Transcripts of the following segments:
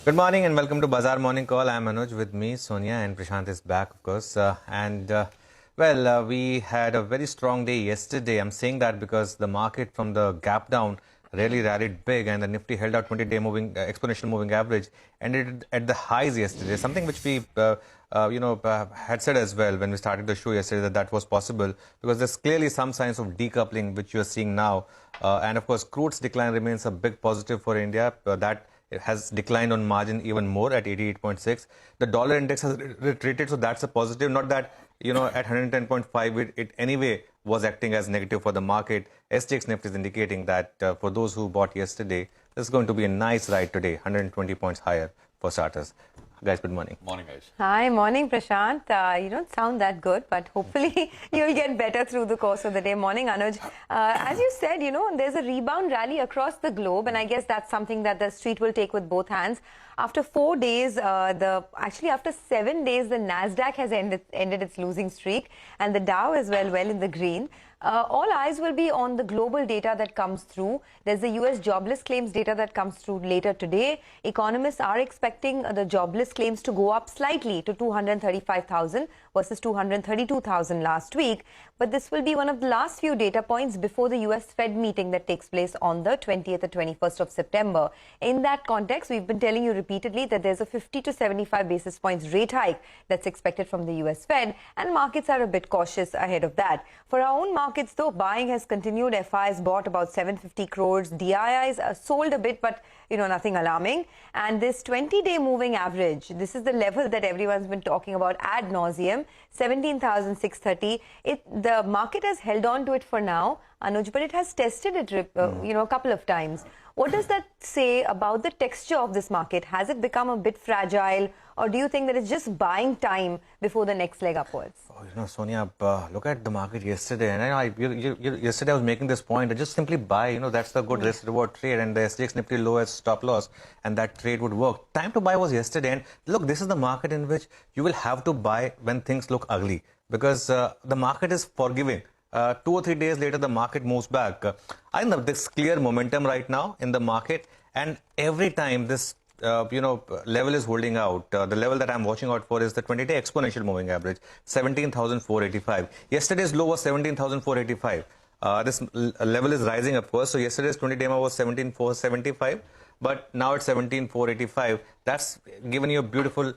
Good morning and welcome to Bazaar Morning Call. I'm Anuj, with me Sonia, and Prashant is back, of course. We had a very strong day yesterday. I'm saying that because the market from the gap down really rallied big, and the Nifty held out 20-day moving exponential moving average, ended at the highs yesterday. Something which we had said as well when we started the show yesterday, that was possible because there's clearly some signs of decoupling which you are seeing now. And of course, crude's decline remains a big positive for India. It has declined on margin even more at 88.6. The dollar index has retreated, so that's a positive. Not that, at 110.5, it anyway was acting as negative for the market. SGX Nifty is indicating that for those who bought yesterday, this is going to be a nice ride today, 120 points higher for starters. Guys, good morning. Morning, guys. Hi, morning, Prashant. You don't sound that good, but hopefully you'll get better through the course of the day. Morning, Anuj. As you said, there's a rebound rally across the globe, and I guess that's something that the street will take with both hands. After 4 days, after 7 days, the Nasdaq has ended its losing streak, and the Dow is well in the green. All eyes will be on the global data that comes through. There's the US jobless claims data that comes through later today. Economists are expecting the jobless claims to go up slightly to 235,000 versus 232,000 last week. But this will be one of the last few data points before the US Fed meeting that takes place on the 20th or 21st of September. In that context, we've been telling you repeatedly that there's a 50 to 75 basis points rate hike that's expected from the US Fed, and markets are a bit cautious ahead of that. For our own markets, though, buying has continued. FIs bought about 750 crores. DIIs sold a bit, but nothing alarming. And this 20-day moving average, this is the level that everyone's been talking about ad nauseum, 17,630. The market has held on to it for now, Anuj, but it has tested it, a couple of times. What does that say about the texture of this market? Has it become a bit fragile, or do you think that it's just buying time before the next leg upwards? Sonia, look at the market yesterday, and yesterday I was making this point. Just simply buy. That's the good risk-reward trade, and the SGX Nifty low as stop loss, and that trade would work. Time to buy was yesterday, and look, this is the market in which you will have to buy when things look ugly, because the market is forgiving. 2 or 3 days later, the market moves back. I know this clear momentum right now in the market, and every time this level is holding out. The level that I'm watching out for is the 20-day exponential moving average, 17,485. Yesterday's low was 17,485. This level is rising, of course. So yesterday's 20-day was 17,475, but now it's 17,485. That's given you a beautiful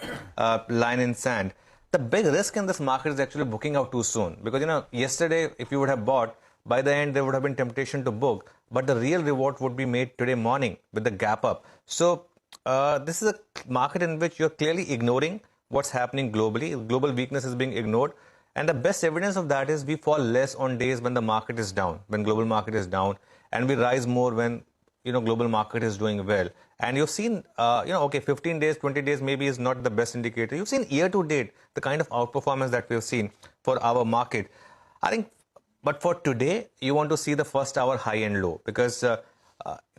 line in sand. The big risk in this market is actually booking out too soon, because yesterday, if you would have bought, by the end there would have been temptation to book, but the real reward would be made today morning with the gap up. So this is a market in which you're clearly ignoring what's happening globally. Global weakness is being ignored, and the best evidence of that is we fall less on days when the market is down, when global market is down, and we rise more when global market is doing well. And you've seen, 15 days, 20 days maybe is not the best indicator. You've seen year to date the kind of outperformance that we've seen for our market. I think, but for today, you want to see the first hour high and low, because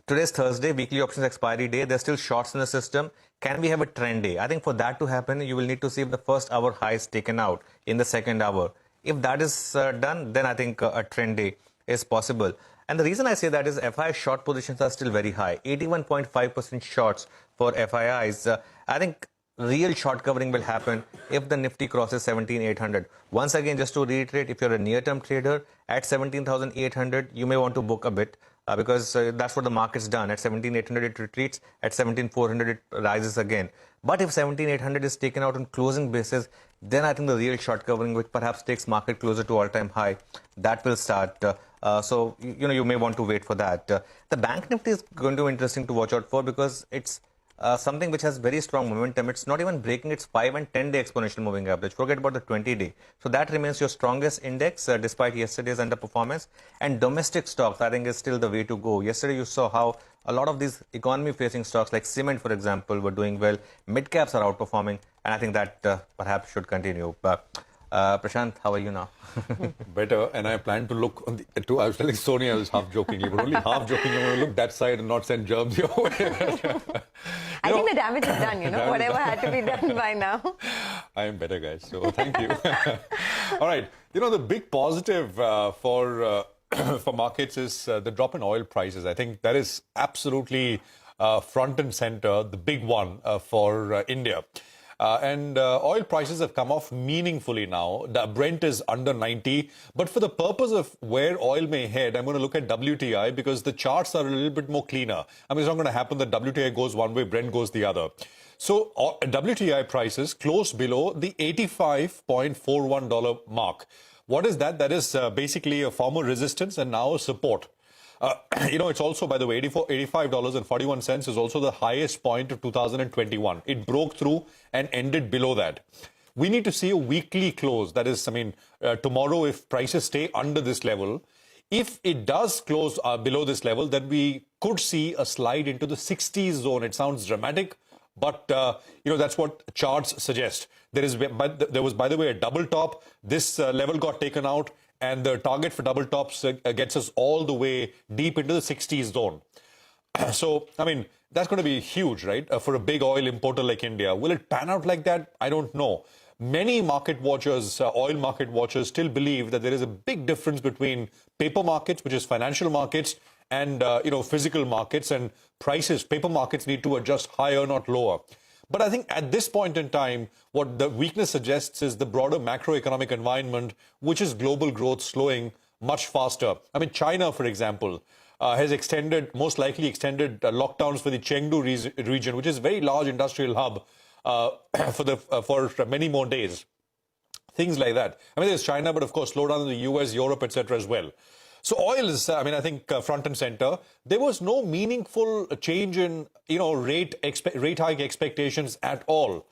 today's Thursday, weekly options expiry day. There's still shorts in the system. Can we have a trend day? I think for that to happen, you will need to see the first hour high is taken out in the second hour. If that is done, then I think a trend day is possible. And the reason I say that is FI short positions are still very high, 81.5% shorts for FIIs. I think real short covering will happen if the Nifty crosses 17,800. Once again, just to reiterate, if you're a near-term trader at 17,800, you may want to book a bit because that's what the market's done. At 17,800, it retreats. At 17,400, it rises again. But if 17,800 is taken out on closing basis, then I think the real short covering, which perhaps takes market closer to all-time high, that will start. So, you may want to wait for that. The Bank Nifty is going to be interesting to watch out for, because it's something which has very strong momentum. It's not even breaking its 5 and 10-day exponential moving average. Forget about the 20-day. So that remains your strongest index despite yesterday's underperformance. And domestic stocks, I think, is still the way to go. Yesterday, you saw how a lot of these economy-facing stocks like cement, for example, were doing well. Mid-caps are outperforming, and I think that perhaps should continue. Prashant, how are you now? Better, and I plan to look on the. I was telling Sonia, I was half jokingly, but only half jokingly. I'm going to look that side and not send germs your way. I think the damage is done, whatever had to be done by now. I am better, guys, so thank you. All right, the big positive for markets is the drop in oil prices. I think that is absolutely front and center, the big one for India. And oil prices have come off meaningfully now. The Brent is under 90. But for the purpose of where oil may head, I'm going to look at WTI because the charts are a little bit more cleaner. I mean, it's not going to happen that WTI goes one way, Brent goes the other. So WTI prices close below the $85.41 mark. What is that? That is basically a former resistance and now a support. It's also, by the way, $85.41 is also the highest point of 2021. It broke through and ended below that. We need to see a weekly close. That is, tomorrow, if prices stay under this level, if it does close below this level, then we could see a slide into the 60s zone. It sounds dramatic, but that's what charts suggest. There was, by the way, a double top. This level got taken out. And the target for double tops gets us all the way deep into the 60s zone. So, that's going to be huge, right? For a big oil importer like India. Will it pan out like that? I don't know. Many market watchers, oil market watchers, still believe that there is a big difference between paper markets, which is financial markets, and, physical markets. And prices, paper markets need to adjust higher, not lower. But I think at this point in time, what the weakness suggests is the broader macroeconomic environment, which is global growth slowing much faster. China, for example, has most likely extended lockdowns for the Chengdu region, which is a very large industrial hub for many more days. Things like that. There's China, but of course, slowdown in the US, Europe, etc. as well. So oil is, I think, front and center. There was no meaningful change in, rate hike expectations at all.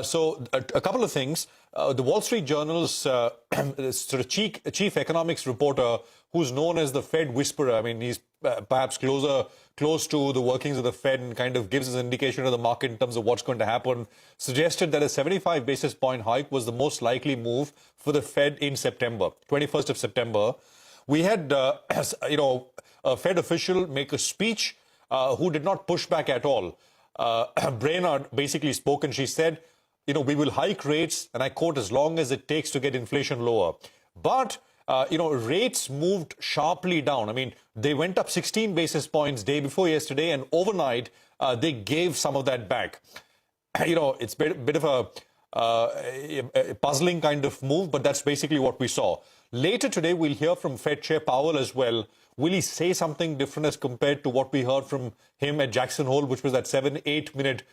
So a couple of things. The Wall Street Journal's sort of chief economics reporter, who's known as the Fed whisperer. He's perhaps close to the workings of the Fed and kind of gives us an indication of the market in terms of what's going to happen, suggested that a 75 basis point hike was the most likely move for the Fed in September, 21st of September. We had, a Fed official make a speech who did not push back at all. Brainard basically spoke and she said, we will hike rates, and I quote, as long as it takes to get inflation lower. But, rates moved sharply down. They went up 16 basis points day before yesterday, and overnight they gave some of that back. It's a bit of a puzzling kind of move, but that's basically what we saw. Later today, we'll hear from Fed Chair Powell as well. Will he say something different as compared to what we heard from him at Jackson Hole, which was that 7-8 minute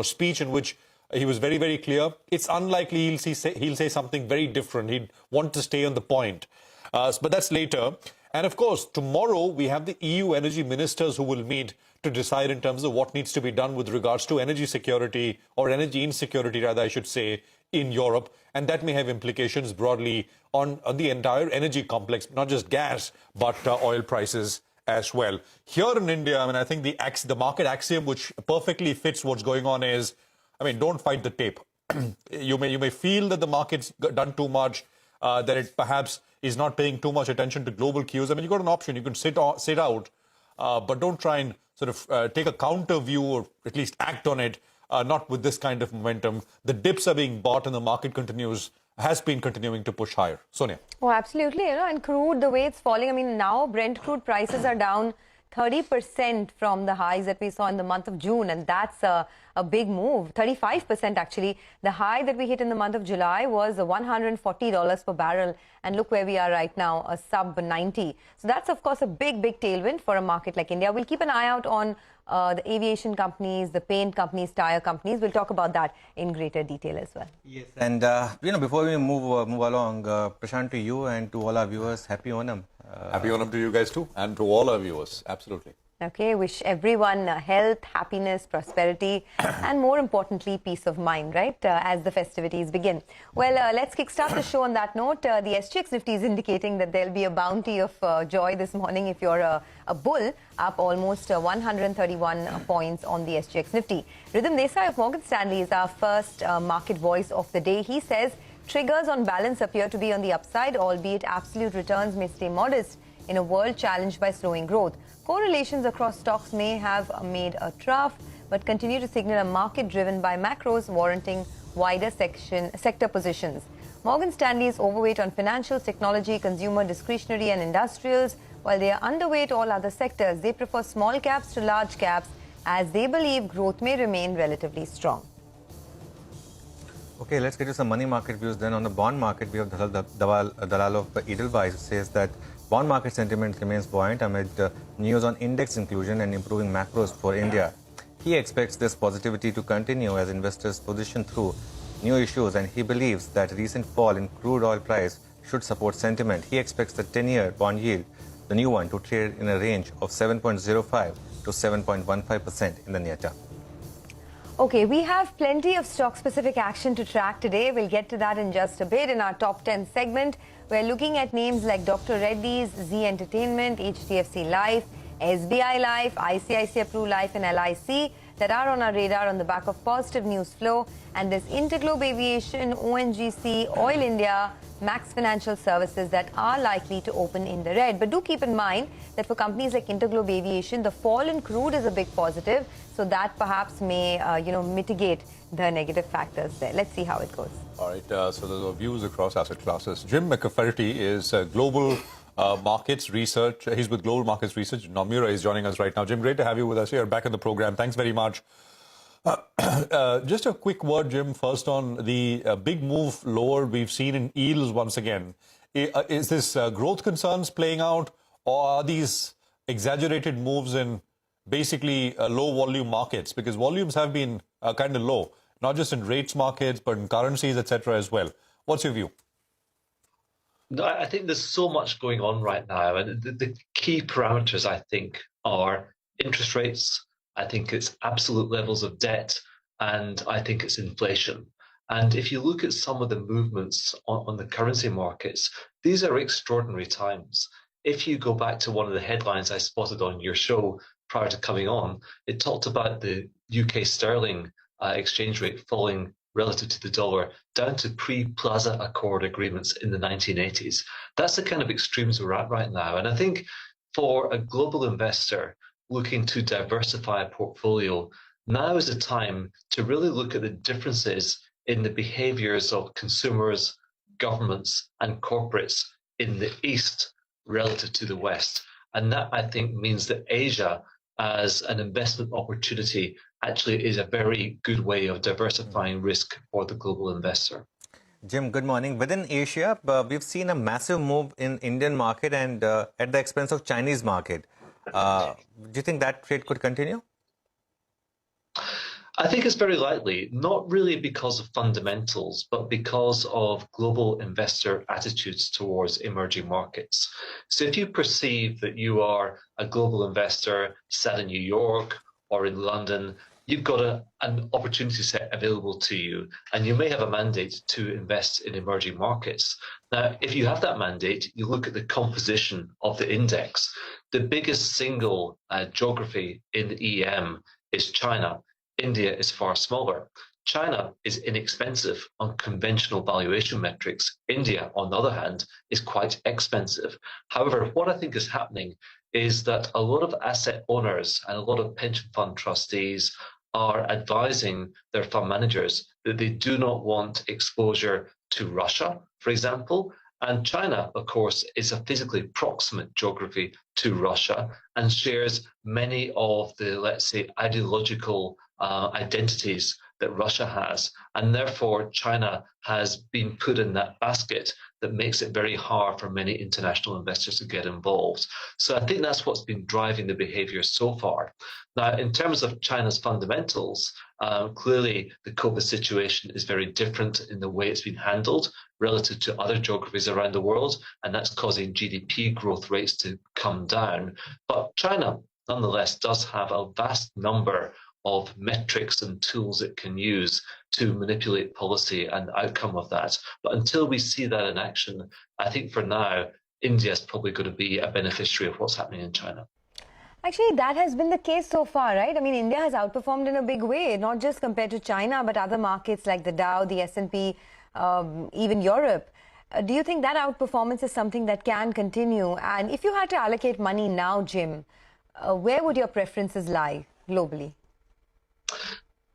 speech in which he was very, very clear? It's unlikely he'll say something very different. He'd want to stay on the point. But that's later. And of course, tomorrow we have the EU energy ministers who will meet to decide in terms of what needs to be done with regards to energy security, or energy insecurity, rather, I should say, in Europe. And that may have implications broadly on the entire energy complex, not just gas, but oil prices as well. Here in India, I think the market axiom which perfectly fits what's going on is, don't fight the tape. You may feel that the market's done too much, that it perhaps is not paying too much attention to global cues. You've got an option. You can sit out, but don't try and take a counter view, or at least act on it. Not with this kind of momentum. The dips are being bought and the market has been continuing to push higher. Sonia. Oh, absolutely. And crude, the way it's falling, now Brent crude prices are down 30% from the highs that we saw in the month of June, and that's a big move. 35% actually. The high that we hit in the month of July was $140 per barrel, and look where we are right now, a sub 90. So that's of course a big tailwind for a market like India. We'll keep an eye out on the aviation companies, the paint companies, tire companies. We'll talk about that in greater detail as well. Yes, and before we move along, Prashant, to you and to all our viewers, happy Onam. Happy Onam to you guys too, and to all our viewers. Absolutely. Okay, wish everyone health, happiness, prosperity, and more importantly, peace of mind, right, as the festivities begin. Well, let's kickstart the show on that note. The SGX Nifty is indicating that there'll be a bounty of joy this morning if you're a bull, up almost 131 points on the SGX Nifty. Rhythm Desai of Morgan Stanley is our first market voice of the day. He says triggers on balance appear to be on the upside, albeit absolute returns may stay modest in a world challenged by slowing growth. Correlations across stocks may have made a trough, but continue to signal a market driven by macros warranting wider sector positions. Morgan Stanley is overweight on financials, technology, consumer discretionary and industrials, While they are underweight all other sectors, they prefer small caps to large caps as they believe growth may remain relatively strong. Okay, let's get to some money market views. Then on the bond market, we have Dalal of Edelweiss, who says that bond market sentiment remains buoyant amid news on index inclusion and improving macros for India. He expects this positivity to continue as investors position through new issues, and he believes that recent fall in crude oil price should support sentiment. He expects the 10-year bond yield, the new one, to trade in a range of 7.05 to 7.15% in the near term. Okay, we have plenty of stock-specific action to track today. We'll get to that in just a bit. In our top 10 segment, we're looking at names like Dr. Reddy's, Z Entertainment, HDFC Life, SBI Life, ICICI Pru Life and LIC that are on our radar on the back of positive news flow. And there's Interglobe Aviation, ONGC, Oil India, Max Financial Services that are likely to open in the red. But do keep in mind that for companies like Interglobe Aviation, the fall in crude is a big positive. So that perhaps may, mitigate the negative factors there. Let's see how it goes. All right, so those are views across asset classes. Jim McCafferty is Global Markets Research. He's with Global Markets Research. Nomura is joining us right now. Jim, great to have you with us here, back in the program. Thanks very much. Just a quick word, Jim, first on the big move lower we've seen in yields once again. Is this growth concerns playing out, or are these exaggerated moves in basically low volume markets? Because volumes have been kind of low, not just in rates markets, but in currencies, etc. as well. What's your view? No, I think there's so much going on right now. And the key parameters, I think, are interest rates. I think it's absolute levels of debt, and I think it's inflation. And if you look at some of the movements on the currency markets, these are extraordinary times. If you go back to one of the headlines I spotted on your show prior to coming on, it talked about the UK sterling exchange rate falling relative to the dollar down to pre-Plaza Accord agreements in the 1980s. That's the kind of extremes we're at right now. And I think for a global investor looking to diversify a portfolio, now is the time to really look at the differences in the behaviors of consumers, governments, and corporates in the East relative to the West. And that, I think, means that Asia as an investment opportunity actually is a very good way of diversifying risk for the global investor. Jim, good morning. Within Asia, we've seen a massive move in Indian market and at the expense of Chinese market. Do you think that trade could continue? I think it's very likely, not really because of fundamentals, but because of global investor attitudes towards emerging markets. So if you perceive that you are a global investor sat in New York or in London, you've got an opportunity set available to you, and you may have a mandate to invest in emerging markets. Now, if you have that mandate, you look at the composition of the index. The biggest single geography in the EM is China. India is far smaller. China is inexpensive on conventional valuation metrics. India, on the other hand, is quite expensive. However, what I think is happening is that a lot of asset owners and a lot of pension fund trustees are advising their fund managers that they do not want exposure to Russia, for example. And China, of course, is a physically proximate geography to Russia and shares many of the, let's say, ideological identities that Russia has. And therefore, China has been put in that basket that makes it very hard for many international investors to get involved. So I think that's what's been driving the behavior so far. Now, in terms of China's fundamentals, clearly the COVID situation is very different in the way it's been handled relative to other geographies around the world, and that's causing GDP growth rates to come down. But China, nonetheless, does have a vast number of metrics and tools it can use to manipulate policy and the outcome of that. But until we see that in action, I think for now, India is probably going to be a beneficiary of what's happening in China. Actually, that has been the case so far, right? I mean, India has outperformed in a big way, not just compared to China, but other markets like the Dow, the S&P, even Europe. Do you think that outperformance is something that can continue? And if you had to allocate money now, Jim, where would your preferences lie globally?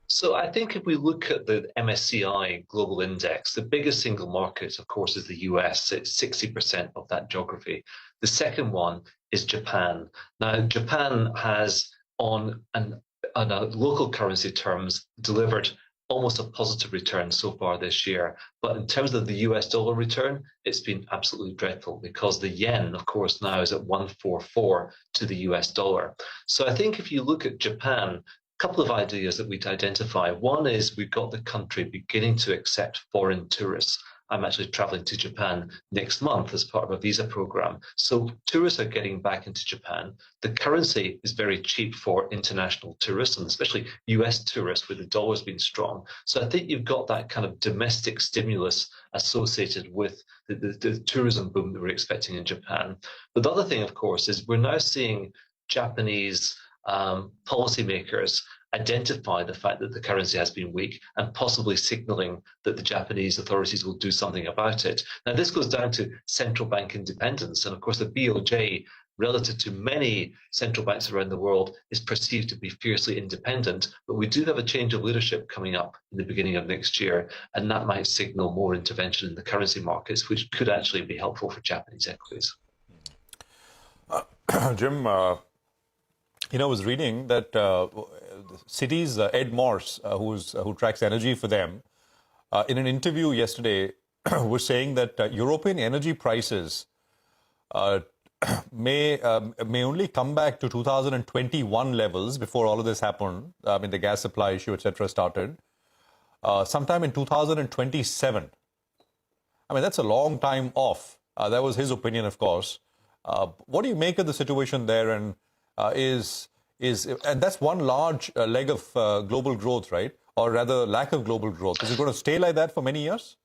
So I think if we look at the MSCI Global Index, the biggest single market, of course, is the US. It's 60% of that geography. The second one is Japan. Now, Japan has, on a local currency terms, delivered almost a positive return so far this year. But in terms of the US dollar return, it's been absolutely dreadful because the yen, of course, now is at 144 to the US dollar. So I think if you look at Japan, a couple of ideas that we'd identify. One is we've got the country beginning to accept foreign tourists. I'm actually traveling to Japan next month as part of a visa program. So tourists are getting back into Japan. The currency is very cheap for international tourists, and especially US tourists, with the dollar's been strong. So I think you've got that kind of domestic stimulus associated with the tourism boom that we're expecting in Japan. But the other thing, of course, is we're now seeing Japanese policymakers identify the fact that the currency has been weak and possibly signaling that the Japanese authorities will do something about it. Now, this goes down to central bank independence. And of course, the BOJ, relative to many central banks around the world, is perceived to be fiercely independent. But we do have a change of leadership coming up in the beginning of next year, and that might signal more intervention in the currency markets, which could actually be helpful for Japanese equities. Jim, I was reading that Citi's Ed Morse, who tracks energy for them, in an interview yesterday, was saying that European energy prices may only come back to 2021 levels before all of this happened. I mean, the gas supply issue, etc., started sometime in 2027. I mean, that's a long time off. That was his opinion, of course. What do you make of the situation there? And and that's one large leg of global growth, right? Or rather, lack of global growth. Is it going to stay like that for many years?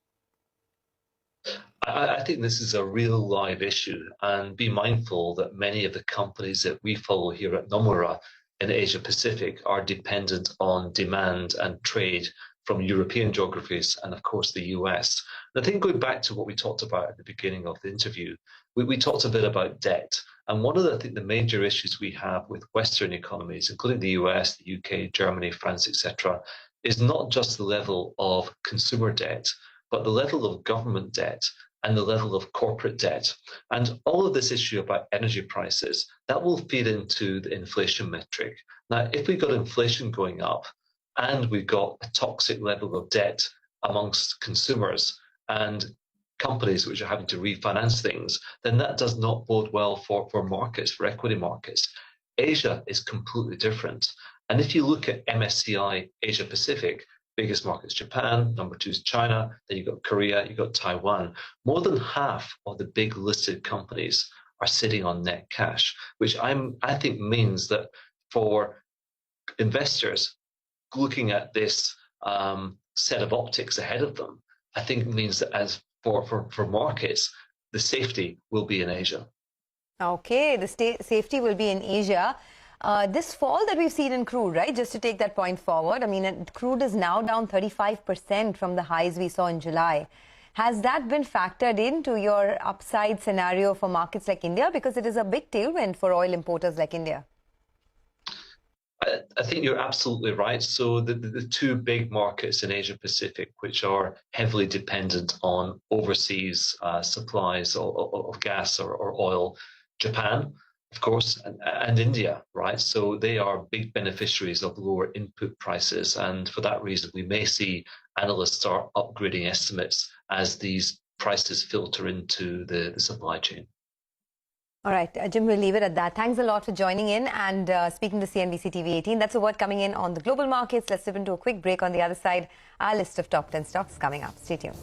I think this is a real live issue, and be mindful that many of the companies that we follow here at Nomura in Asia Pacific are dependent on demand and trade from European geographies and, of course, the US. And I think going back to what we talked about at the beginning of the interview, we talked a bit about debt. And one of the major issues we have with Western economies, including the US, the UK, Germany, France, etc., is not just the level of consumer debt, but the level of government debt and the level of corporate debt. And all of this issue about energy prices, that will feed into the inflation metric. Now, if we've got inflation going up and we've got a toxic level of debt amongst consumers and companies which are having to refinance things, then that does not bode well for markets, for equity markets. Asia is completely different. And if you look at MSCI Asia Pacific, biggest markets Japan, number 2 is China, then you've got Korea, you've got Taiwan. More than half of the big listed companies are sitting on net cash, which I think means that for investors looking at this set of optics ahead of them, I think it means that as for markets, the safety will be in Asia. Okay, the safety will be in Asia. This fall that we've seen in crude, right, just to take that point forward, I mean, crude is now down 35% from the highs we saw in July. Has that been factored into your upside scenario for markets like India? Because it is a big tailwind for oil importers like India. I think you're absolutely right. So the two big markets in Asia Pacific, which are heavily dependent on overseas supplies of gas or oil, Japan, of course, and India, right? So they are big beneficiaries of lower input prices. And for that reason, we may see analysts start upgrading estimates as these prices filter into the supply chain. All right, Jim, we'll leave it at that. Thanks a lot for joining in and speaking to CNBC TV18. That's a word coming in on the global markets. Let's dip into a quick break. On the other side, our list of top 10 stocks coming up. Stay tuned.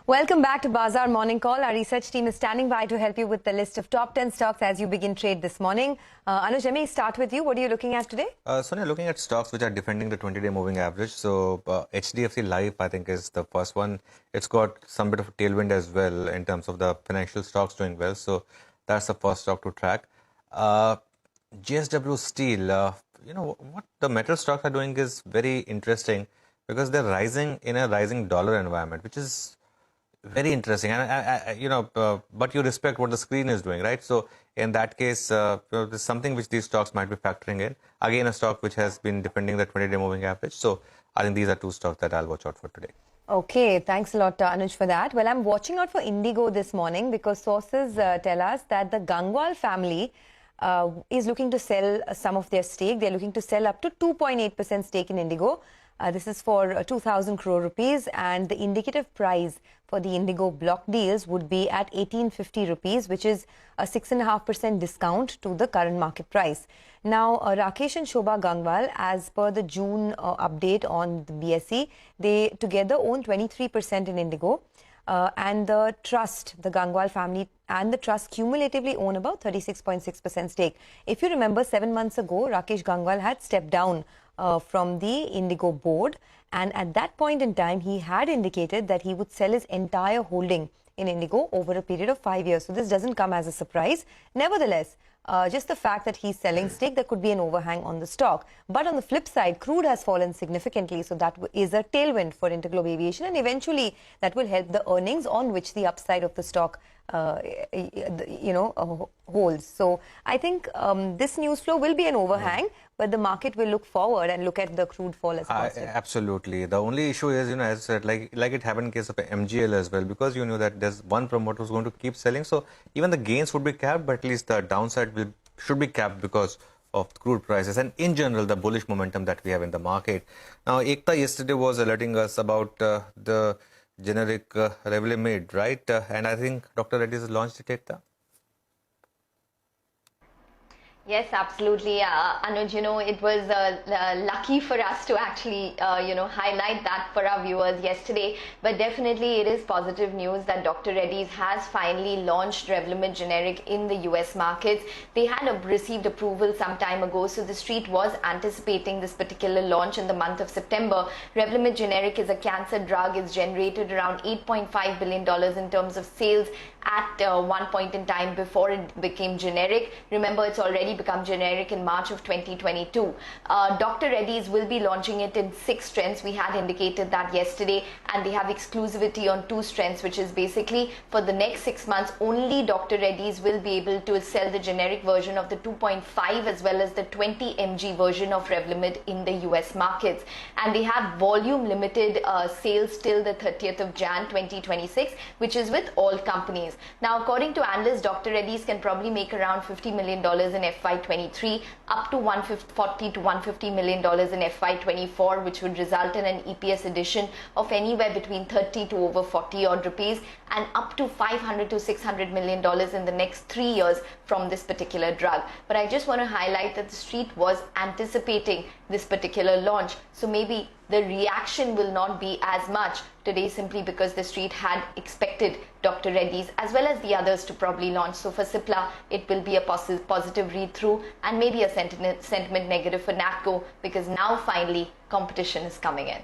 Welcome back to Bazaar Morning Call. Our research team is standing by to help you with the list of top 10 stocks as you begin trade this morning. Anuj, let me start with you. What are you looking at today? Sonia, looking at stocks which are defending the 20-day moving average. So HDFC Life, I think, is the first one. It's got some bit of a tailwind as well in terms of the financial stocks doing well. So that's the first stock to track. JSW Steel, what the metal stocks are doing is very interesting. because they're rising in a rising dollar environment, which is very interesting. And but you respect what the screen is doing, right? So in that case, there's something which these stocks might be factoring in. Again, a stock which has been defending the 20-day moving average. So I think these are two stocks that I'll watch out for today. Okay, thanks a lot, Anuj, for that. Well, I'm watching out for Indigo this morning because sources tell us that the Gangwal family is looking to sell some of their stake. They're looking to sell up to 2.8% stake in Indigo. This is for 2,000 crore rupees, and the indicative price for the Indigo block deals would be at 1850 rupees, which is a 6.5% discount to the current market price. Now, Rakesh and Shobha Gangwal, as per the June update on the BSE, they together own 23% in Indigo. And the trust, the Gangwal family and the trust cumulatively own about 36.6% stake. If you remember, 7 months ago, Rakesh Gangwal had stepped down from the Indigo board. And at that point in time, he had indicated that he would sell his entire holding in Indigo over a period of 5 years. So this doesn't come as a surprise. Nevertheless, just the fact that he's selling stake, there could be an overhang on the stock. But on the flip side, crude has fallen significantly. So that is a tailwind for Interglobe Aviation. And eventually, that will help the earnings on which the upside of the stock holds. So I think this news flow will be an overhang, but the market will look forward and look at the crude fall as positive. Absolutely. The only issue is, as I said, like it happened in case of MGL as well, because you know that there's one promoter who's going to keep selling. So even the gains would be capped, but at least the downside should be capped because of crude prices and in general the bullish momentum that we have in the market. Now, Ekta yesterday was alerting us about the generic Revlimid, right? And I think Dr. Reddy's has launched it, Ekta. Yes, absolutely. Anuj, it was lucky for us to actually, highlight that for our viewers yesterday. But definitely it is positive news that Dr. Reddy's has finally launched Revlimid generic in the US markets. They had received approval some time ago, so the street was anticipating this particular launch in the month of September. Revlimid generic is a cancer drug. It's generated around $8.5 billion in terms of sales at one point in time before it became generic. Remember, it's already become generic in March of 2022. Dr. Reddy's will be launching it in 6 strengths. We had indicated that yesterday, and they have exclusivity on 2 strengths, which is basically for the next 6 months, only Dr. Reddy's will be able to sell the generic version of the 2.5 as well as the 20 mg version of Revlimid in the US markets. And they have volume limited sales till the 30th of Jan 2026, which is with all companies. Now, according to analysts, Dr. Reddy's can probably make around $50 million in FY23, up to $140 to $150 million in FY24, which would result in an EPS addition of anywhere between 30 to over 40 odd rupees, and up to $500 to $600 million in the next 3 years from this particular drug. But I just want to highlight that the street was anticipating this particular launch. So maybe the reaction will not be as much today simply because the street had expected Dr. Reddy's as well as the others to probably launch. So for Cipla, it will be a positive read-through and maybe a sentiment negative for NATCO, because now finally competition is coming in.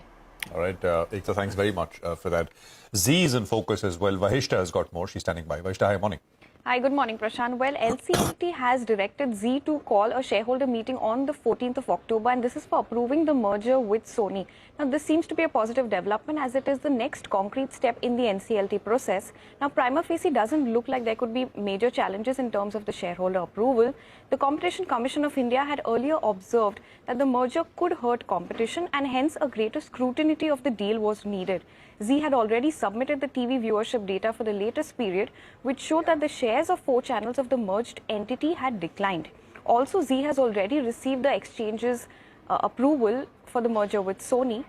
All right, Ekta, thanks very much for that. Z is in focus as well. Vahishta has got more. She's standing by. Vahishta, hi, morning. Hi, good morning, Prashant. Well, LCMT has directed Zee to call a shareholder meeting on the 14th of October, and this is for approving the merger with Sony. Now, this seems to be a positive development as it is the next concrete step in the NCLT process. Now, prima facie doesn't look like there could be major challenges in terms of the shareholder approval. The Competition Commission of India had earlier observed that the merger could hurt competition and hence a greater scrutiny of the deal was needed. Zee had already submitted the TV viewership data for the latest period, which showed that the shares of 4 channels of the merged entity had declined. Also, Zee has already received the exchange's approval for the merger with Sony.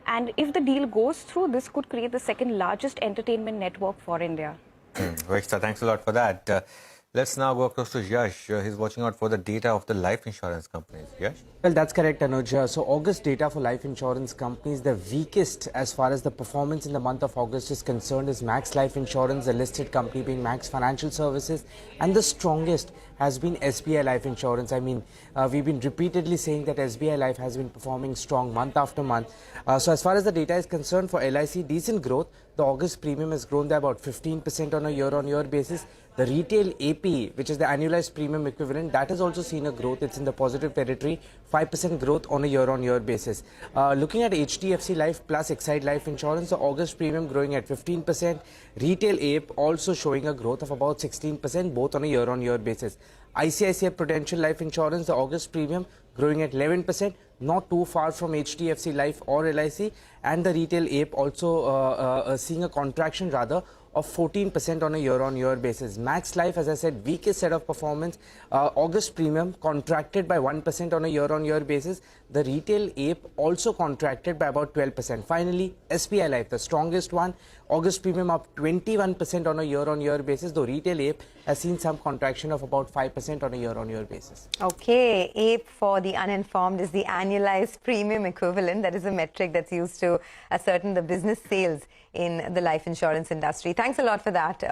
And if the deal goes through, this could create the second largest entertainment network for India. Vahishta, thanks a lot for that. Let's now go across to Yash. He's watching out for the data of the life insurance companies. Yash? Well, that's correct, Anuj. So August data for life insurance companies, the weakest as far as the performance in the month of August is concerned is Max Life Insurance, the listed company being Max Financial Services, and the strongest has been SBI Life Insurance. I mean, we've been repeatedly saying that SBI Life has been performing strong month after month. So as far as the data is concerned for LIC, decent growth. The August premium has grown by about 15% on a year-on-year basis. The retail AP, which is the annualized premium equivalent, that has also seen a growth. It's in the positive territory, 5% growth on a year-on-year basis. Looking at HDFC Life plus Exide Life Insurance, the August premium growing at 15%. Retail AP also showing a growth of about 16%, both on a year-on-year basis. ICICI Prudential Life Insurance, the August premium growing at 11%, not too far from HDFC Life or LIC, and the retail AP also seeing a contraction rather of 14% on a year-on-year basis. Max Life, as I said, weakest set of performance. August premium contracted by 1% on a year-on-year basis. The retail AP also contracted by about 12%. Finally, SBI Life, the strongest one. August premium up 21% on a year-on-year basis, though retail AP has seen some contraction of about 5% on a year-on-year basis. Okay, AP for the uninformed is the annualized premium equivalent. That is a metric that's used to ascertain the business sales in the life insurance industry. Thanks a lot for that,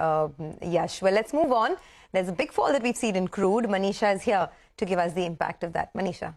Yash. Well, let's move on. There's a big fall that we've seen in crude. Manisha is here to give us the impact of that. Manisha.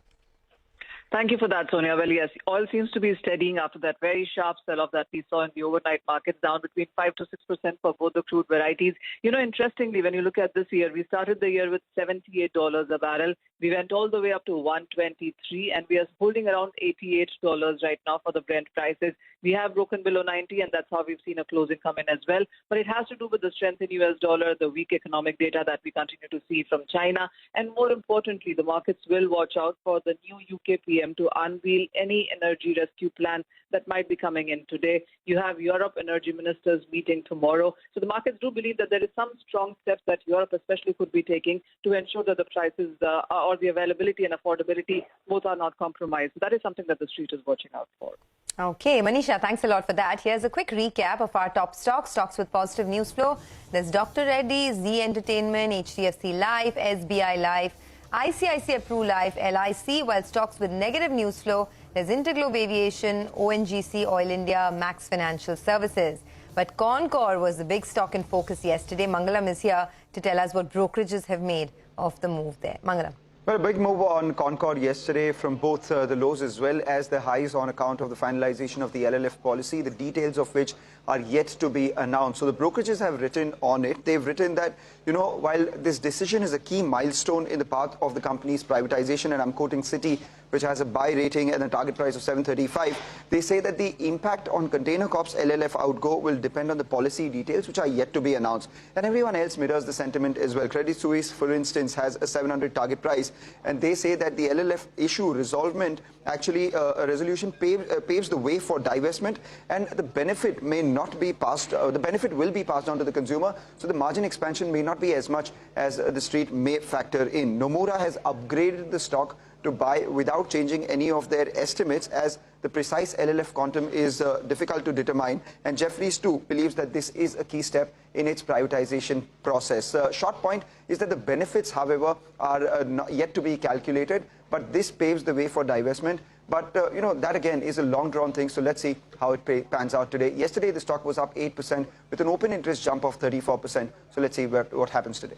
Thank you for that, Sonia. Well, yes, oil seems to be steadying after that very sharp sell-off that we saw in the overnight markets, down between 5 to 6% for both the crude varieties. You know, interestingly, when you look at this year, we started the year with $78 a barrel. We went all the way up to $123, and we are holding around $88 right now for the Brent prices. We have broken below 90, and that's how we've seen a closing come in as well. But it has to do with the strength in US dollar, the weak economic data that we continue to see from China, and more importantly, the markets will watch out for the new UK PM to unveil any energy rescue plan that might be coming in today. You have Europe energy ministers meeting tomorrow. So the markets do believe that there is some strong steps that Europe especially could be taking to ensure that the prices or the availability and affordability both are not compromised. So that is something that the street is watching out for. Okay, Manisha, thanks a lot for that. Here's a quick recap of our top stocks with positive news flow. There's Dr. Reddy's, Z Entertainment, HDFC Life, SBI Life, ICICI Pru Life, LIC, while stocks with negative news flow, there's Interglobe Aviation, ONGC, Oil India, Max Financial Services. But Concor was the big stock in focus yesterday. Mangalam is here to tell us what brokerages have made of the move there. Mangalam. Well, a big move on Concord yesterday from both the lows as well as the highs on account of the finalization of the LLF policy, the details of which are yet to be announced. So the brokerages have written on it. They've written that, you know, while this decision is a key milestone in the path of the company's privatization, and I'm quoting Citi, which has a buy rating and a target price of 735, they say that the impact on Container Corp's LLF outgo will depend on the policy details, which are yet to be announced. And everyone else mirrors the sentiment as well. Credit Suisse, for instance, has a 700 target price, and they say that the LLF issue resolvement, actually a resolution paves the way for divestment, and the benefit may not be passed, the benefit will be passed on to the consumer, so the margin expansion may not be as much as the street may factor in. Nomura has upgraded the stock to buy without changing any of their estimates, as the precise LLF quantum is difficult to determine, and Jefferies too believes that this is a key step in its privatization process. Short point is that the benefits, however, are not yet to be calculated, but this paves the way for divestment. But, you know, that again is a long-drawn thing, so let's see how it pans out today. Yesterday, the stock was up 8% with an open interest jump of 34%. So let's see what happens today.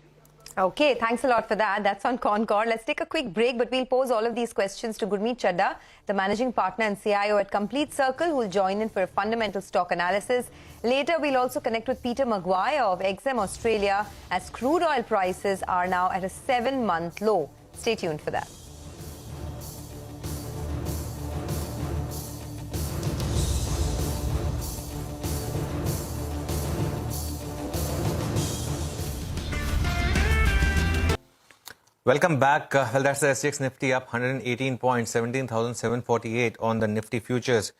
Okay, thanks a lot for that. That's on Concord. Let's take a quick break, but we'll pose all of these questions to Gurmeet Chadda, the managing partner and CIO at Complete Circle, who will join in for a fundamental stock analysis. Later, we'll also connect with Peter Maguire of XM Australia, as crude oil prices are now at a 7-month low. Stay tuned for that. Welcome back. Well, that's the SGX Nifty up 118 points, 17,748 on the Nifty futures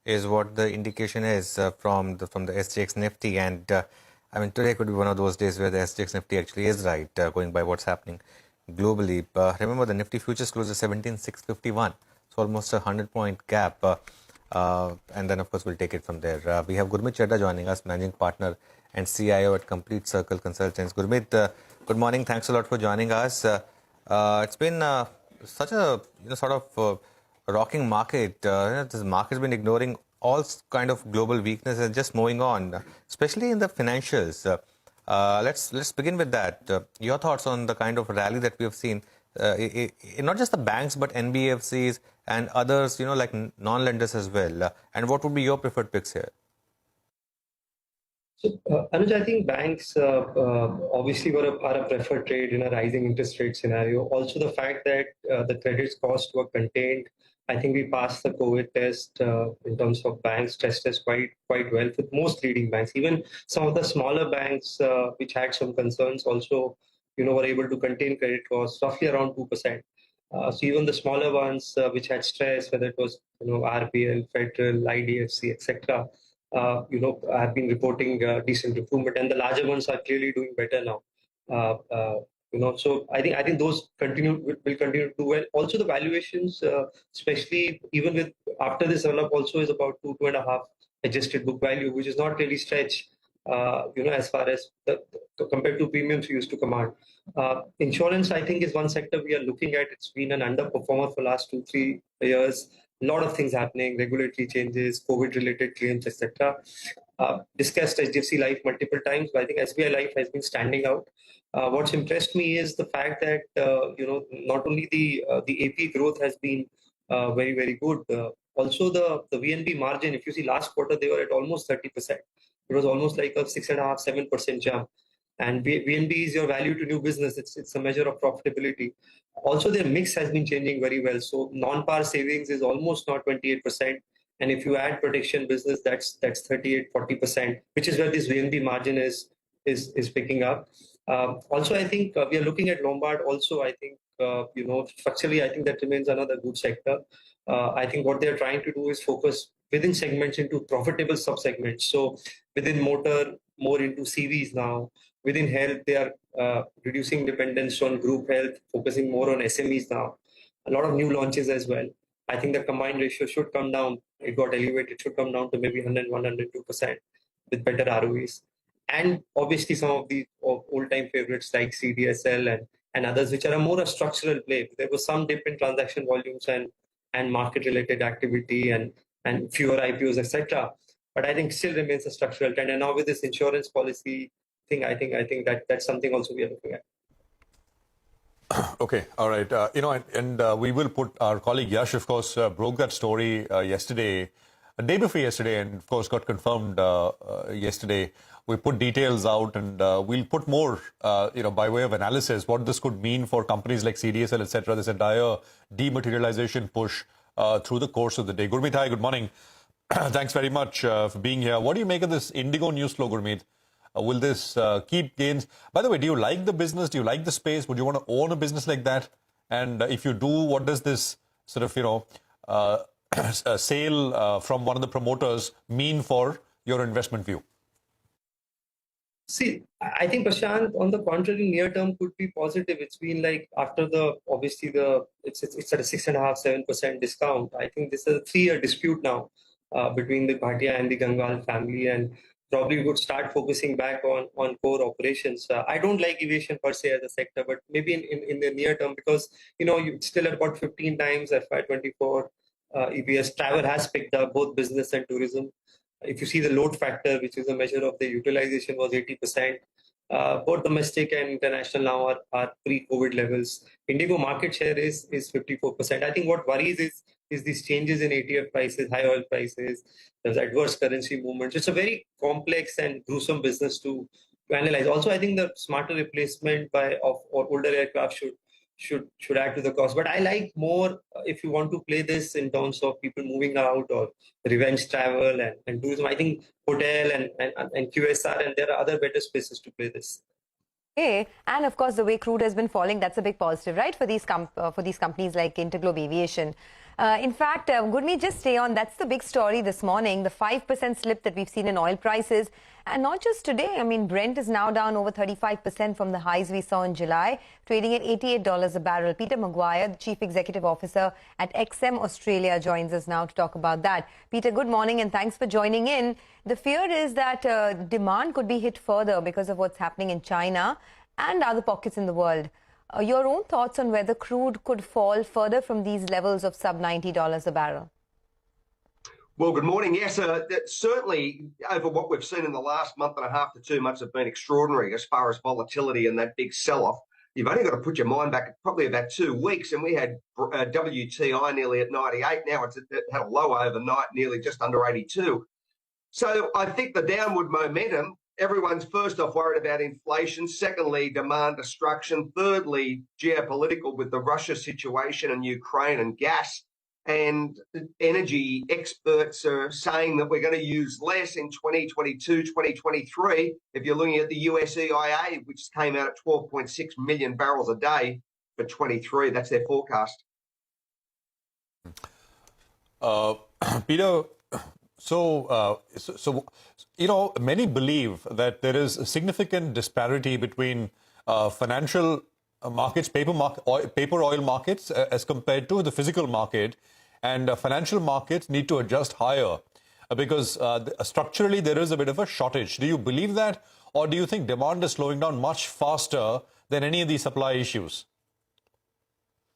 is what the indication is from the SGX Nifty. And I mean, today could be one of those days where the SGX Nifty actually is right, going by what's happening globally. Remember, the Nifty futures closed at 17,651, so almost a 100-point gap. And then, of course, we'll take it from there. We have Gurmeet Chadda joining us, managing partner and CIO at Complete Circle Consultants. Gurmeet, good morning. Thanks a lot for joining us. It's been such a sort of rocking market. This market's been ignoring all kind of global weakness and just moving on, especially in the financials. Let's begin with that. Your thoughts on the kind of rally that we have seen, not just the banks but NBFCs and others, like non-lenders as well. And what would be your preferred picks here? So, Anuj, I think banks obviously are a preferred trade in a rising interest rate scenario. Also, the fact that the credit costs were contained, I think we passed the COVID test in terms of banks stress test quite well with most leading banks. Even some of the smaller banks which had some concerns also, were able to contain credit costs roughly around 2%. So even the smaller ones which had stress, whether it was RBL, Federal, IDFC, etc., have been reporting decent improvement, and the larger ones are clearly doing better now. So I think those will continue to do well. Also, the valuations, especially even with after this run up, also is about 2.5 adjusted book value, which is not really stretch. As far as compared to premiums we used to command. Insurance, I think, is one sector we are looking at. It's been an underperformer for last 2-3 years. A lot of things happening, regulatory changes, COVID-related claims, etc. Discussed HDFC Life multiple times, but I think SBI Life has been standing out. What's impressed me is the fact that not only the AP growth has been very, very good. Also, the VNB margin, if you see last quarter, they were at almost 30%. It was almost like a 6.5-7% jump. And VNB is your value to new business. It's a measure of profitability. Also, their mix has been changing very well. So non-par savings is almost now 28%. And if you add protection business, that's 38-40%, which is where this VNB margin is picking up. Also, I think we are looking at Lombard. Also, I think structurally, I think that remains another good sector. I think what they are trying to do is focus within segments into profitable sub-segments. So within motor, more into CVs now. Within health, they are reducing dependence on group health, focusing more on SMEs now. A lot of new launches as well. I think the combined ratio should come down. It got elevated. It should come down to maybe 101-102% with better ROEs. And obviously some of the old-time favorites like CDSL and others, which are a more a structural play. There was some dip in transaction volumes and market-related activity and fewer IPOs, etc. But I think still remains a structural trend. And now with this insurance policy thing, I think that's something also we are looking at. Okay, all right. We will put our colleague Yash, of course, broke that story yesterday, a day before yesterday, and of course got confirmed yesterday. We put details out, and we'll put more, by way of analysis, what this could mean for companies like CDSL, etc. This entire dematerialization push through the course of the day. Gurmeet, hi, good morning. Thanks very much for being here. What do you make of this Indigo news flow, Gurmeet? Will this keep gains? By the way, do you like the business? Do you like the space? Would you want to own a business like that? And if you do, what does this sort of, sale from one of the promoters mean for your investment view? See, I think, Prashant, on the contrary, near term could be positive. It's been like after it's at a 6.5-7% discount. I think this is a 3-year dispute now between the Bhatia and the Gangwal family, and probably would start focusing back on core operations. I don't like aviation per se as a sector, but maybe in the near term, because you're still at about 15 times FY24 EPS. Travel has picked up, both business and tourism. If you see the load factor, which is a measure of the utilization, was 80%. Both domestic and international now are pre-COVID levels. Indigo market share is 54%. I think what worries is these changes in ATF prices, high oil prices, there's adverse currency movements. It's a very complex and gruesome business to analyze. Also, I think the smarter replacement of older aircraft should add to the cost. But I like more if you want to play this in terms of people moving out or revenge travel and tourism. I think hotel and QSR, and there are other better spaces to play this. Okay. And of course, the way crude has been falling, that's a big positive, right, for these companies like Interglobe Aviation. In fact, Gurmeet, just stay on. That's the big story this morning, the 5% slip that we've seen in oil prices. And not just today. I mean, Brent is now down over 35% from the highs we saw in July, trading at $88 a barrel. Peter Maguire, the Chief Executive Officer at XM Australia, joins us now to talk about that. Peter, good morning and thanks for joining in. The fear is that demand could be hit further because of what's happening in China and other pockets in the world. Your own thoughts on whether crude could fall further from these levels of sub $90 a barrel? Well, good morning. Yes, certainly over what we've seen in the last month and a half to 2 months have been extraordinary as far as volatility and that big sell-off. You've only got to put your mind back probably about 2 weeks, and we had WTI nearly at 98. Now it had a low overnight, nearly just under 82. So I think the downward momentum, everyone's first off worried about inflation. Secondly, demand destruction. Thirdly, geopolitical with the Russia situation and Ukraine and gas. And energy experts are saying that we're going to use less in 2022, 2023. If you're looking at the US EIA, which came out at 12.6 million barrels a day for 23, that's their forecast. Peter, so many believe that there is a significant disparity between financial markets, paper oil markets, as compared to the physical market, and financial markets need to adjust higher because structurally there is a bit of a shortage. Do you believe that, or do you think demand is slowing down much faster than any of these supply issues?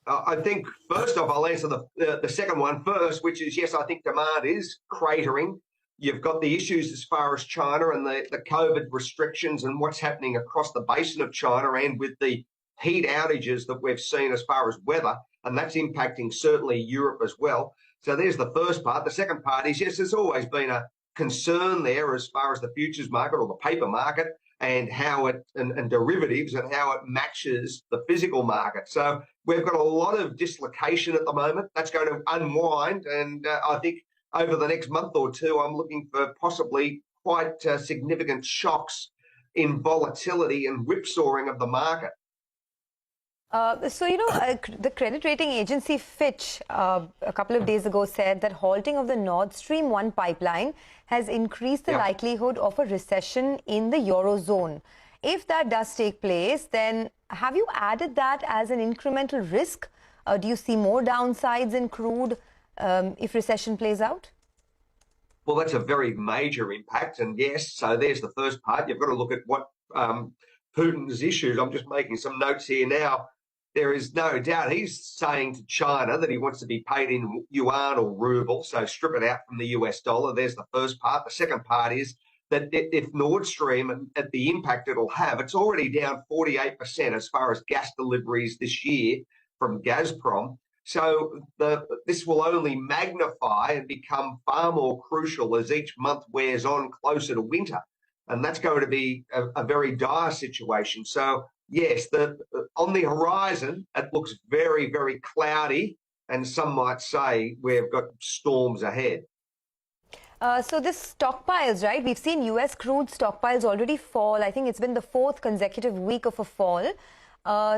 I think, first off, I'll answer the second one first, which is, yes, I think demand is cratering. You've got the issues as far as China and the COVID restrictions and what's happening across the basin of China, and with the heat outages that we've seen as far as weather, and that's impacting certainly Europe as well. So there's the first part. The second part is, yes, there's always been a concern there as far as the futures market or the paper market and how it, and derivatives and how it matches the physical market. So we've got a lot of dislocation at the moment. That's going to unwind, and I think over the next month or two, I'm looking for possibly quite significant shocks in volatility and whipsawing of the market. The credit rating agency Fitch a couple of days ago said that halting of the Nord Stream 1 pipeline has increased the likelihood of a recession in the Eurozone. If that does take place, then have you added that as an incremental risk? Do you see more downsides in crude if recession plays out? Well, that's a very major impact. And yes, so there's the first part. You've got to look at what Putin's issues. I'm just making some notes here now. There is no doubt he's saying to China that he wants to be paid in yuan or ruble, so strip it out from the US dollar. There's the first part. The second part is that if Nord Stream and at the impact it'll have, it's already down 48% as far as gas deliveries this year from Gazprom. So this will only magnify and become far more crucial as each month wears on closer to winter. And that's going to be a very dire situation. So yes, on the horizon, it looks very, very cloudy, and some might say we've got storms ahead. So this stockpiles, right? We've seen US crude stockpiles already fall. I think it's been the 4th consecutive week of a fall.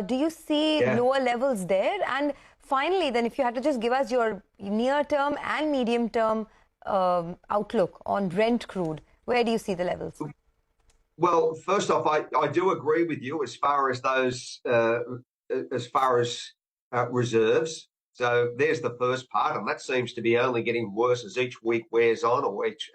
Do you see lower levels there? And finally, then, if you had to just give us your near-term and medium-term outlook on Brent crude, where do you see the levels? Well, first off, I do agree with you as far as those, reserves. So there's the first part, and that seems to be only getting worse as each week wears on,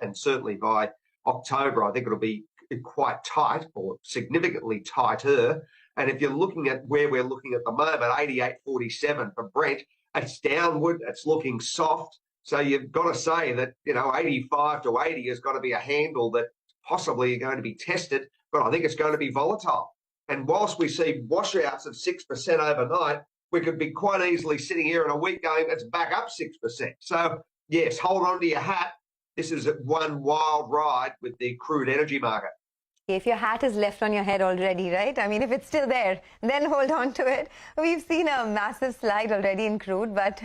and certainly by October, I think it'll be quite tight or significantly tighter. And if you're looking at where we're looking at the moment, 88.47 for Brent, it's downward, it's looking soft. So you've got to say that, 85 to 80 has got to be a handle that possibly going to be tested, but I think it's going to be volatile. And whilst we see washouts of 6% overnight, we could be quite easily sitting here in a week going, it's back up 6%. So yes, hold on to your hat. This is one wild ride with the crude energy market. If your hat is left on your head already, right? I mean, if it's still there, then hold on to it. We've seen a massive slide already in crude, but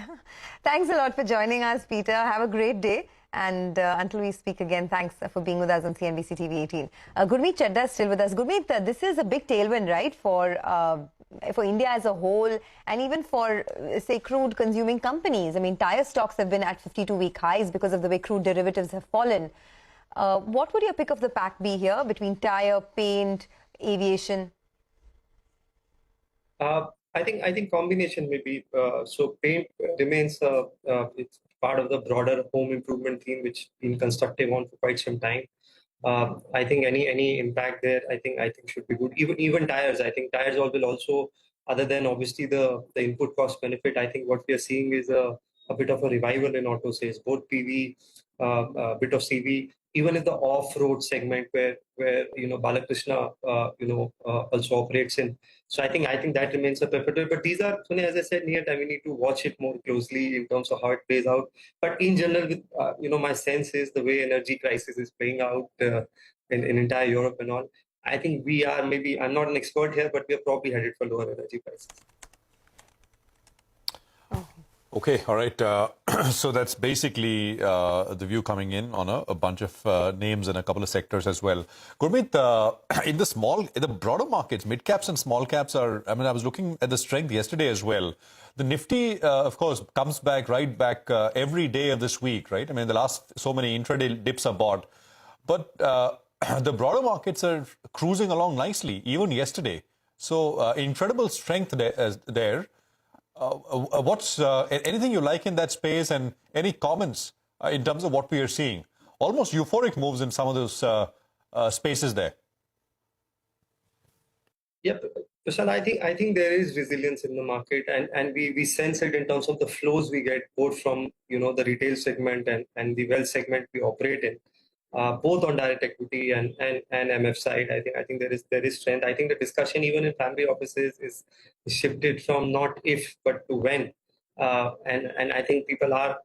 thanks a lot for joining us, Peter. Have a great day. And until we speak again, thanks for being with us on CNBC TV18. Gurmeet Chadda is still with us. Gurmeet, this is a big tailwind, right, for India as a whole, and even for, say, crude consuming companies. I mean, tire stocks have been at 52-week highs because of the way crude derivatives have fallen. What would your pick of the pack be here between tire, paint, aviation? I think combination maybe. So paint remains it's part of the broader home improvement theme, which been constructive on for quite some time. I think any impact there, I think should be good. Even tires, I think tires will also, other than obviously the input cost benefit, I think what we are seeing is a a bit of a revival in auto sales, both PV, a bit of CV, even in the off-road segment where Balakrishna also operates in. So I think that remains a pivotal. But these are, as I said, near time we need to watch it more closely in terms of how it plays out. But in general, with my sense is the way energy crisis is playing out in entire Europe and all. I think we are maybe, I'm not an expert here, but we are probably headed for lower energy prices. Okay, all right. So that's basically the view coming in on a bunch of names and a couple of sectors as well. Gurmeet, in the broader markets, mid caps and small caps are, I was looking at the strength yesterday as well. The Nifty, of course, comes back every day of this week, right? The last so many intraday dips are bought. But the broader markets are cruising along nicely, even yesterday. So incredible strength there. What's anything you like in that space, and any comments in terms of what we are seeing? Almost euphoric moves in some of those spaces there. Yep, Prashant, I think there is resilience in the market, and we sense it in terms of the flows we get both from the retail segment and the wealth segment we operate in. Both on direct equity and MF side, I think there is strength. I think the discussion even in family offices is shifted from not if but to when, and I think people are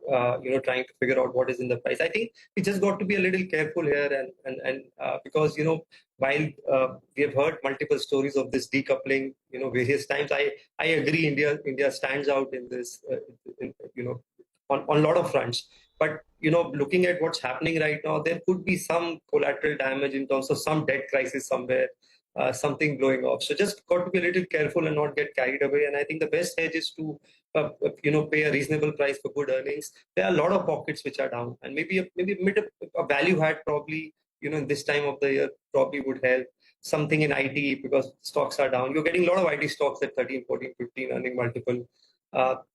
trying to figure out what is in the price. I think we just got to be a little careful here, and because while we have heard multiple stories of this decoupling various times, I agree India stands out in this on a lot of fronts. But looking at what's happening right now, there could be some collateral damage in terms of some debt crisis somewhere, something blowing off. So just got to be a little careful and not get carried away. And I think the best hedge is to pay a reasonable price for good earnings. There are a lot of pockets which are down, and maybe a value had probably in this time of the year probably would help. Something in IT because stocks are down. You're getting a lot of IT stocks at 13, 14, 15 earning multiple.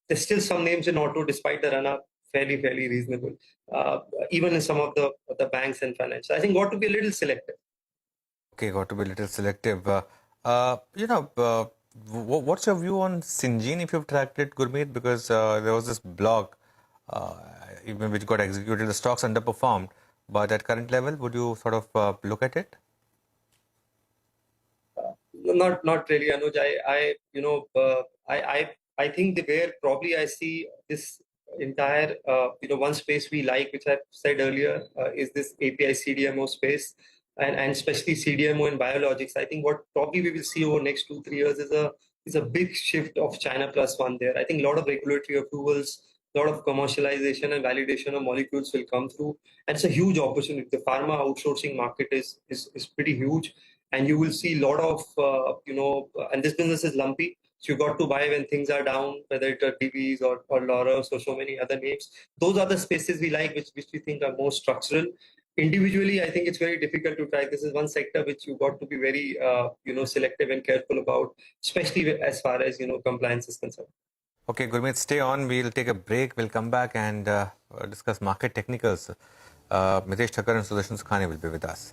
There's still some names in auto despite the run up. Fairly reasonable, even in some of the banks and finance. I think got to be a little selective. Okay, got to be a little selective. What's your view on Syngene if you've tracked it, Gurmeet? Because there was this blog even which got executed. The stocks underperformed, but at current level, would you sort of look at it? Not really, Anuj. I think where probably I see this entire one space we like, which I said earlier, is this API CDMO space, and especially CDMO and biologics. I think what probably we will see over the next 2-3 years is a big shift of China plus one there. I think a lot of regulatory approvals, a lot of commercialization and validation of molecules will come through, and it's a huge opportunity. The pharma outsourcing market is pretty huge, and you will see a lot of and this business is lumpy. So you got to buy when things are down, whether it are DBs or Laurus or so many other names. Those are the spaces we like, which we think are more structural. Individually, I think it's very difficult to try. This is one sector which you got to be very selective and careful about, especially as far as compliance is concerned. Okay, Gurmeet, stay on. We'll take a break. We'll come back and discuss market technicals. Mitesh Thakkar and Sudarshan Sukhani will be with us.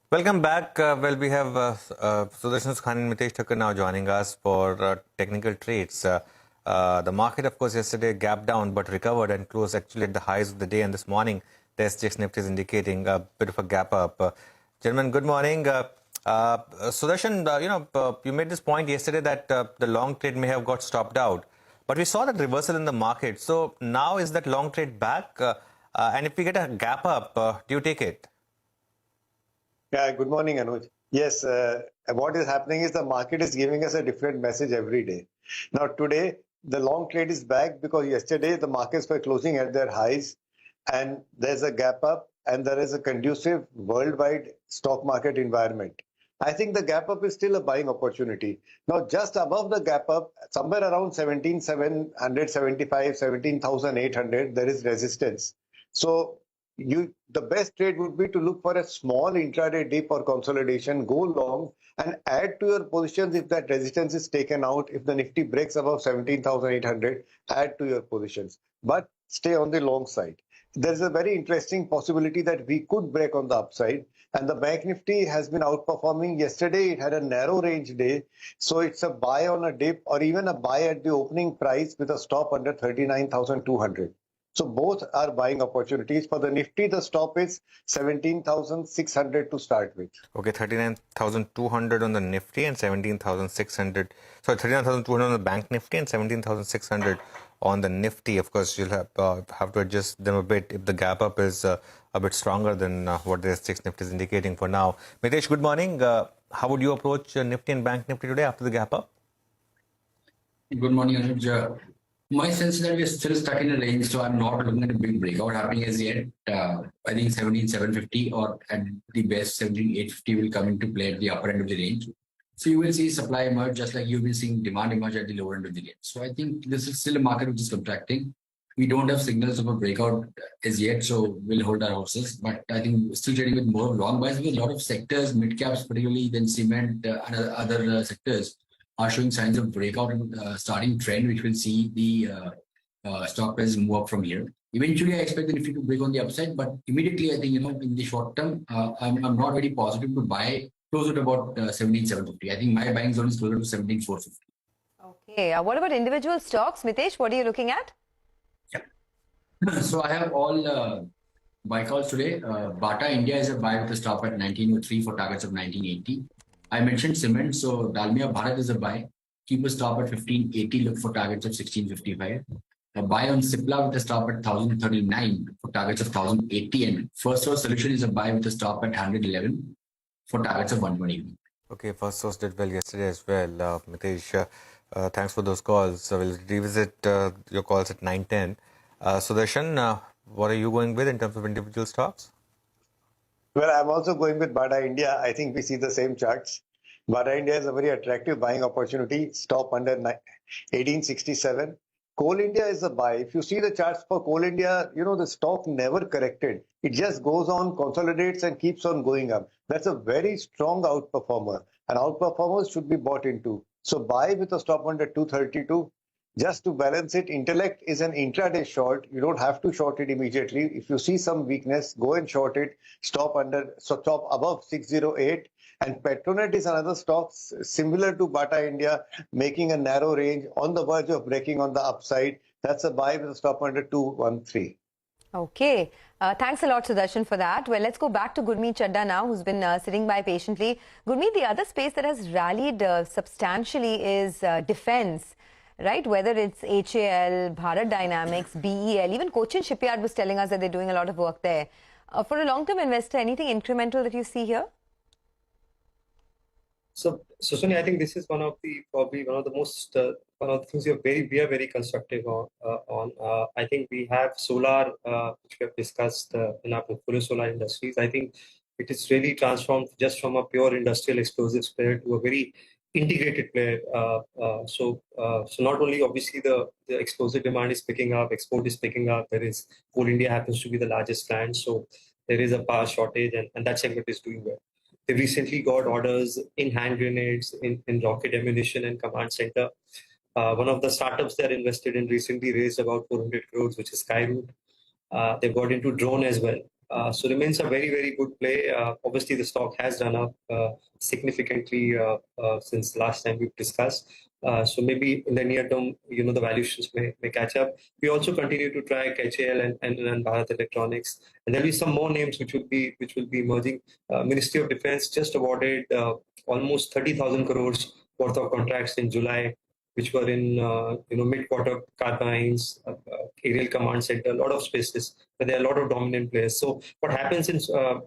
Welcome back. We have Sudarshan Sukhani and Mitesh Thakkar now joining us for technical trades. The market, of course, yesterday gapped down but recovered and closed actually at the highs of the day. And this morning, the SGX Nifty is indicating a bit of a gap up. Gentlemen, good morning. Sudarshan, you made this point yesterday that the long trade may have got stopped out. But we saw that reversal in the market. So now is that long trade back? And if we get a gap up, do you take it? Yeah, good morning, Anuj. Yes, what is happening is the market is giving us a different message every day. Now, today, the long trade is back because yesterday the markets were closing at their highs and there's a gap up and there is a conducive worldwide stock market environment. I think the gap up is still a buying opportunity. Now, just above the gap up, somewhere around 17,775, 17,800, there is resistance. So, the best trade would be to look for a small intraday dip or consolidation, go long and add to your positions if that resistance is taken out. If the Nifty breaks above 17,800, add to your positions, but stay on the long side. There's a very interesting possibility that we could break on the upside, and the Bank Nifty has been outperforming. Yesterday it had a narrow range day, so it's a buy on a dip or even a buy at the opening price with a stop under 39,200. So both are buying opportunities. For the Nifty, the stop is 17,600 to start with. Okay, 39,200 on the Nifty and 17,600. Sorry, 39,200 on the Bank Nifty and 17,600 on the Nifty. Of course, you'll have to adjust them a bit if the gap up is a bit stronger than what the S6 Nifty is indicating for now. Mitesh, good morning. How would you approach Nifty and Bank Nifty today after the gap up? Good morning, Anuj. My sense is that we're still stuck in a range, so I'm not looking at a big breakout happening as yet. I think 17,750 or at the best 17,850 will come into play at the upper end of the range. So you will see supply emerge just like you've been seeing demand emerge at the lower end of the range. So I think this is still a market which is contracting. We don't have signals of a breakout as yet, so we'll hold our horses. But I think still trading with more long buys with a lot of sectors, mid caps particularly, then cement and other sectors are showing signs of breakout and starting trend, which will see the stock price move up from here. Eventually, I expect the Nifty to break on the upside, but immediately, I think, in the short term, I'm not very positive to buy closer to about 17,750. I think my buying zone is closer to 17,450. Okay. What about individual stocks? Mitesh, what are you looking at? Yeah. So I have all buy calls today. Bata India is a buy with a stop at 1903 for targets of 1980. I mentioned cement, so Dalmia Bharat is a buy. Keep a stop at 1580, look for targets of 1655. A buy on Cipla with a stop at 1039 for targets of 1080. And First Source Solution is a buy with a stop at 111 for targets of 120. Okay, First Source did well yesterday as well. Mitesh, thanks for those calls. We'll revisit your calls at 9:10. Sudarshan, what are you going with in terms of individual stocks? Well, I'm also going with Bata India. I think we see the same charts. Bata India is a very attractive buying opportunity. Stop under 1867. Coal India is a buy. If you see the charts for Coal India, the stock never corrected. It just goes on, consolidates and keeps on going up. That's a very strong outperformer. And outperformers should be bought into. So buy with a stop under 232. Just to balance it, Intellect is an intraday short. You don't have to short it immediately. If you see some weakness, go and short it. Stop above 608. And Petronet is another stock similar to Bata India, making a narrow range on the verge of breaking on the upside. That's a buy with a stop under 213. Okay. Thanks a lot, Sudarshan, for that. Well, let's go back to Gurmeet Chadda now, who's been sitting by patiently. Gurmeet, the other space that has rallied substantially is defense. Right, whether it's HAL, Bharat Dynamics, BEL, even Cochin Shipyard was telling us that they're doing a lot of work there. For a long-term investor, anything incremental that you see here? So Sonia, I think this is probably one of the things we are very constructive on. I think we have solar, which we have discussed in our portfolio, solar industries. I think it is really transformed just from a pure industrial explosives player to a very integrated player. So not only obviously the explosive demand is picking up, export is picking up. There is Coal India happens to be the largest client, so there is a power shortage, and that segment is doing well. They recently got orders in hand grenades, in rocket ammunition and command center. One of the startups they're invested in recently raised about 400 crores, which is Skyroot. They've got into drone as well. So remains a very, very good play. Obviously, the stock has run up significantly since last time we've discussed. So maybe in the near term, the valuations may catch up. We also continue to track HAL and Bharat Electronics, and there'll be some more names which will be emerging. Ministry of Defence just awarded almost 30,000 crores worth of contracts in July, which were in mid-quarter carbines, aerial command center, a lot of spaces, but there are a lot of dominant players. So what happens in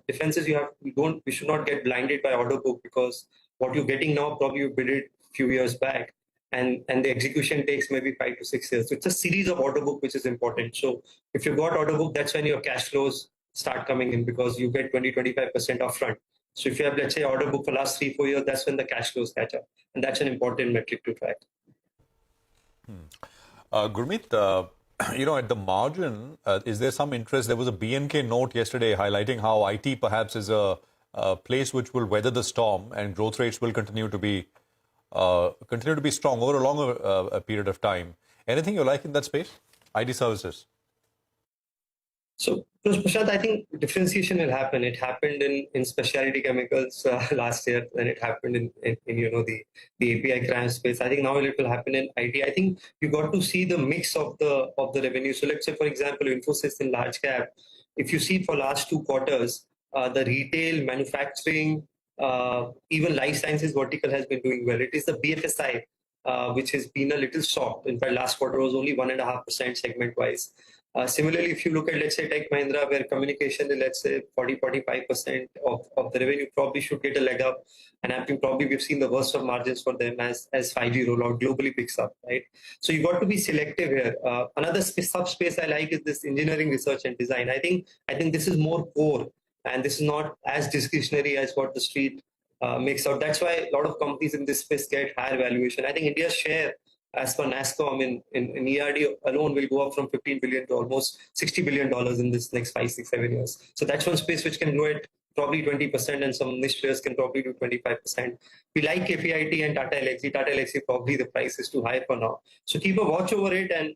defense is we should not get blinded by order book, because what you're getting now probably you bid it a few years back, and the execution takes maybe 5 to 6 years. So it's a series of order book which is important. So if you've got order book, that's when your cash flows start coming in, because you get 20-25% upfront. So if you have, let's say, order book for last 3-4 years, that's when the cash flows catch up, and that's an important metric to track. Gurmeet, at the margin, is there some interest? There was a BNK note yesterday highlighting how IT perhaps is a place which will weather the storm and growth rates will continue to be strong over a longer period of time. Anything you like in that space? IT services. So, Prashant, I think differentiation will happen. It happened in specialty chemicals last year, and it happened in the API CRAM space. I think now it will happen in IT. I think you got to see the mix of the revenue. So let's say, for example, Infosys in large cap. If you see for last 2 quarters, the retail, manufacturing, even life sciences vertical has been doing well. It is the BFSI which has been a little soft. In fact, last quarter was only 1.5% segment-wise. Similarly, if you look at, let's say, Tech Mahindra, where communication is, let's say, 40-45% of the revenue, probably should get a leg up. And I think probably we've seen the worst of margins for them as 5G rollout globally picks up, right? So you got to be selective here. Another subspace I like is this engineering, research, and design. I think this is more core, and this is not as discretionary as what the street makes out. That's why a lot of companies in this space get higher valuation. I think India's share, as per NASSCOM in ERD alone, will go up from 15 billion to almost $60 billion in this next 5, 6, 7 years. So that's one space which can grow at probably 20%, and some niche players can probably do 25%. We like KPIT and Tata Elxsi. Tata Elxsi, probably the price is too high for now. So keep a watch over it, and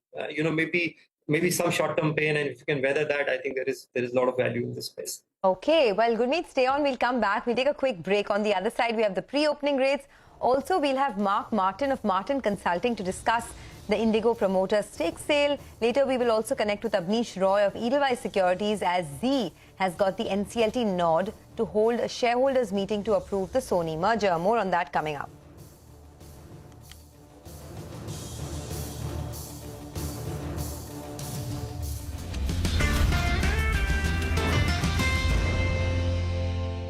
maybe some short-term pain, and if you can weather that, I think there is a lot of value in this space. Okay, well, Gurmeet, stay on. We'll come back. We'll take a quick break. On the other side, we have the pre-opening rates. Also, we'll have Mark Martin of Martin Consulting to discuss the Indigo promoter stake sale. Later, we will also connect with Abneesh Roy of Edelweiss Securities, as Z has got the NCLT nod to hold a shareholders meeting to approve the Sony merger. More on that coming up.